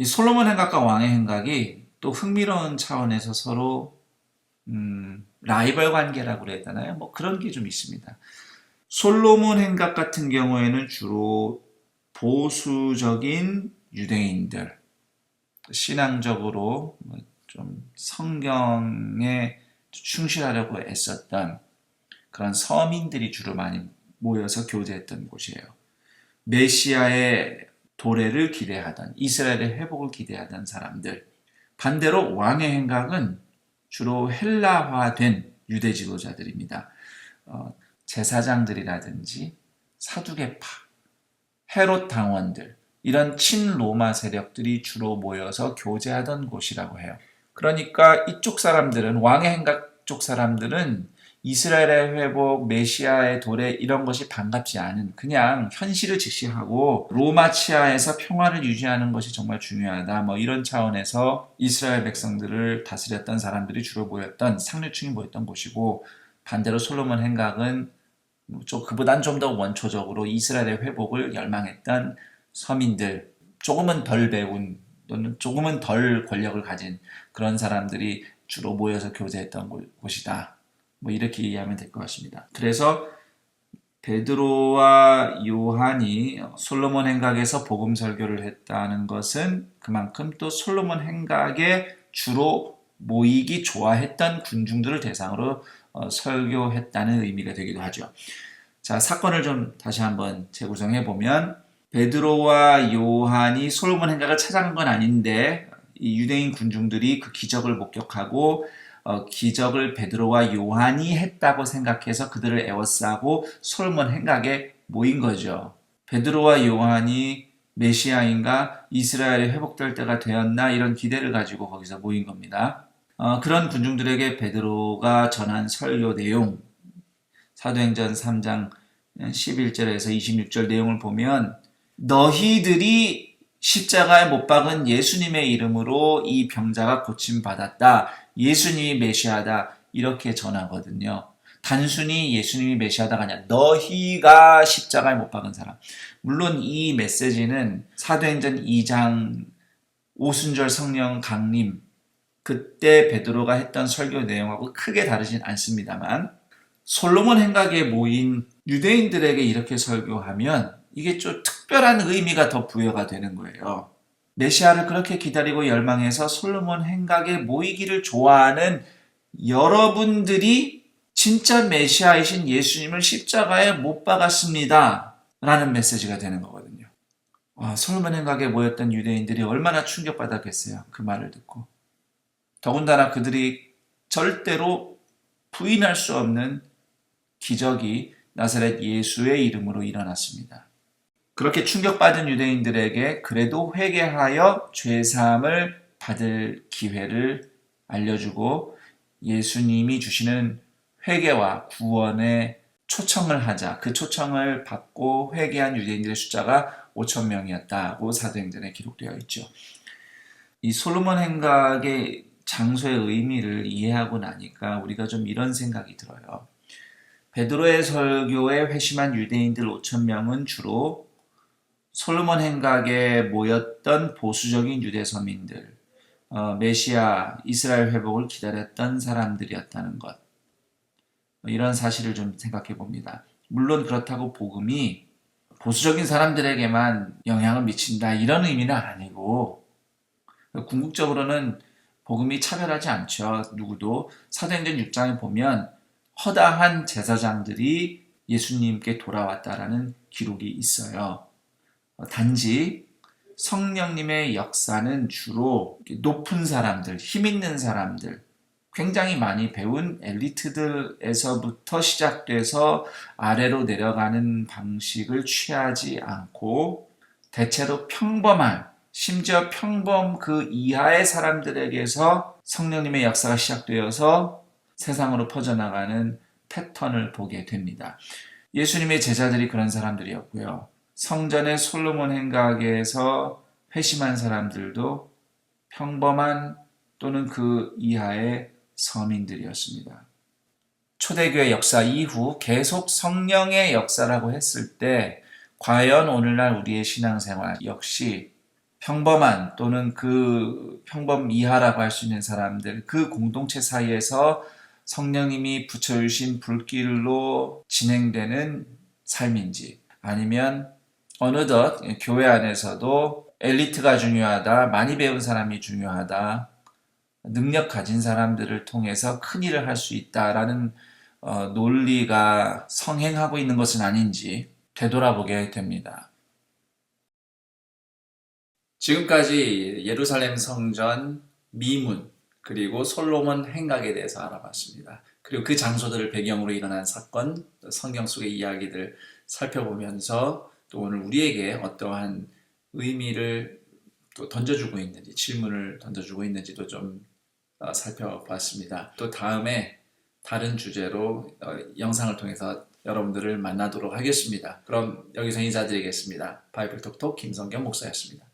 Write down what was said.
이 솔로몬 행각과 왕의 행각이 또 흥미로운 차원에서 서로 라이벌 관계라고 그래야 되나요? 뭐 그런 게 좀 있습니다. 솔로몬 행각 같은 경우에는 주로 보수적인 유대인들, 신앙적으로 좀 성경에 충실하려고 애썼던 그런 서민들이 주로 많이 모여서 교제했던 곳이에요. 메시아의 도래를 기대하던, 이스라엘의 회복을 기대하던 사람들. 반대로 왕의 행각은 주로 헬라화된 유대 지도자들입니다. 제사장들이라든지 사두개파, 헤롯 당원들, 이런 친로마 세력들이 주로 모여서 교제하던 곳이라고 해요. 그러니까 이쪽 사람들은, 왕의 행각 쪽 사람들은 이스라엘의 회복, 메시아의 도래 이런 것이 반갑지 않은, 그냥 현실을 직시하고 로마 치하에서 평화를 유지하는 것이 정말 중요하다, 뭐 이런 차원에서 이스라엘 백성들을 다스렸던 사람들이 주로 모였던, 상류층이 모였던 곳이고, 반대로 솔로몬 행각은 그보단 좀 더 원초적으로 이스라엘의 회복을 열망했던 서민들, 조금은 덜 배운 또는 조금은 덜 권력을 가진 그런 사람들이 주로 모여서 교제했던 곳이다. 뭐 이렇게 이해하면 될 것 같습니다. 그래서 베드로와 요한이 솔로몬 행각에서 복음 설교를 했다는 것은 그만큼 또 솔로몬 행각에 주로 모이기 좋아했던 군중들을 대상으로 설교했다는 의미가 되기도 하죠. 자, 사건을 좀 다시 한번 재구성해 보면, 베드로와 요한이 솔로몬 행각을 찾아간 건 아닌데 이 유대인 군중들이 그 기적을 목격하고 기적을 베드로와 요한이 했다고 생각해서 그들을 에워싸고 솔로몬 행각에 모인 거죠. 베드로와 요한이 메시아인가, 이스라엘이 회복될 때가 되었나, 이런 기대를 가지고 거기서 모인 겁니다. 그런 군중들에게 베드로가 전한 설교 내용, 사도행전 3장 11절에서 26절 내용을 보면, 너희들이 십자가에 못 박은 예수님의 이름으로 이 병자가 고침받았다, 예수님이 메시아다, 이렇게 전하거든요. 단순히 예수님이 메시아다가 아니라 너희가 십자가에 못 박은 사람. 물론 이 메시지는 사도행전 2장 오순절 성령 강림, 그때 베드로가 했던 설교 내용하고 크게 다르진 않습니다만, 솔로몬 행각에 모인 유대인들에게 이렇게 설교하면 이게 좀 특별한 의미가 더 부여가 되는 거예요. 메시아를 그렇게 기다리고 열망해서 솔로몬 행각에 모이기를 좋아하는 여러분들이 진짜 메시아이신 예수님을 십자가에 못 박았습니다 라는 메시지가 되는 거거든요. 솔로몬 행각에 모였던 유대인들이 얼마나 충격받았겠어요, 그 말을 듣고. 더군다나 그들이 절대로 부인할 수 없는 기적이 나사렛 예수의 이름으로 일어났습니다. 그렇게 충격받은 유대인들에게 그래도 회개하여 죄사함을 받을 기회를 알려주고 예수님이 주시는 회개와 구원에 초청을 하자, 그 초청을 받고 회개한 유대인들의 숫자가 5,000명이었다고 사도행전에 기록되어 있죠. 이 솔로몬 행각의 장소의 의미를 이해하고 나니까 우리가 좀 이런 생각이 들어요. 베드로의 설교에 회심한 유대인들 5,000명은 주로 솔로몬 행각에 모였던 보수적인 유대 서민들, 메시아, 이스라엘 회복을 기다렸던 사람들이었다는 것, 이런 사실을 좀 생각해 봅니다. 물론 그렇다고 복음이 보수적인 사람들에게만 영향을 미친다, 이런 의미는 아니고, 궁극적으로는 복음이 차별하지 않죠. 누구도. 사도행전 6장에 보면 허다한 제사장들이 예수님께 돌아왔다라는 기록이 있어요. 단지 성령님의 역사는 주로 높은 사람들, 힘 있는 사람들, 굉장히 많이 배운 엘리트들에서부터 시작돼서 아래로 내려가는 방식을 취하지 않고, 대체로 평범한, 심지어 평범 그 이하의 사람들에게서 성령님의 역사가 시작되어서 세상으로 퍼져나가는 패턴을 보게 됩니다. 예수님의 제자들이 그런 사람들이었고요. 성전의 솔로몬 행각에서 회심한 사람들도 평범한 또는 그 이하의 서민들이었습니다. 초대교회 역사 이후 계속 성령의 역사라고 했을 때 과연 오늘날 우리의 신앙생활 역시 평범한 또는 그 평범 이하라고 할 수 있는 사람들, 그 공동체 사이에서 성령님이 붙여주신 불길로 진행되는 삶인지, 아니면 어느덧 교회 안에서도 엘리트가 중요하다, 많이 배운 사람이 중요하다, 능력 가진 사람들을 통해서 큰 일을 할 수 있다라는 논리가 성행하고 있는 것은 아닌지 되돌아보게 됩니다. 지금까지 예루살렘 성전 미문 그리고 솔로몬 행각에 대해서 알아봤습니다. 그리고 그 장소들을 배경으로 일어난 사건, 성경 속의 이야기들 살펴보면서 또 오늘 우리에게 어떠한 의미를 또 던져주고 있는지, 질문을 던져주고 있는지도 좀 살펴봤습니다. 또 다음에 다른 주제로 영상을 통해서 여러분들을 만나도록 하겠습니다. 그럼 여기서 인사드리겠습니다. 바이블톡톡 김성경 목사였습니다.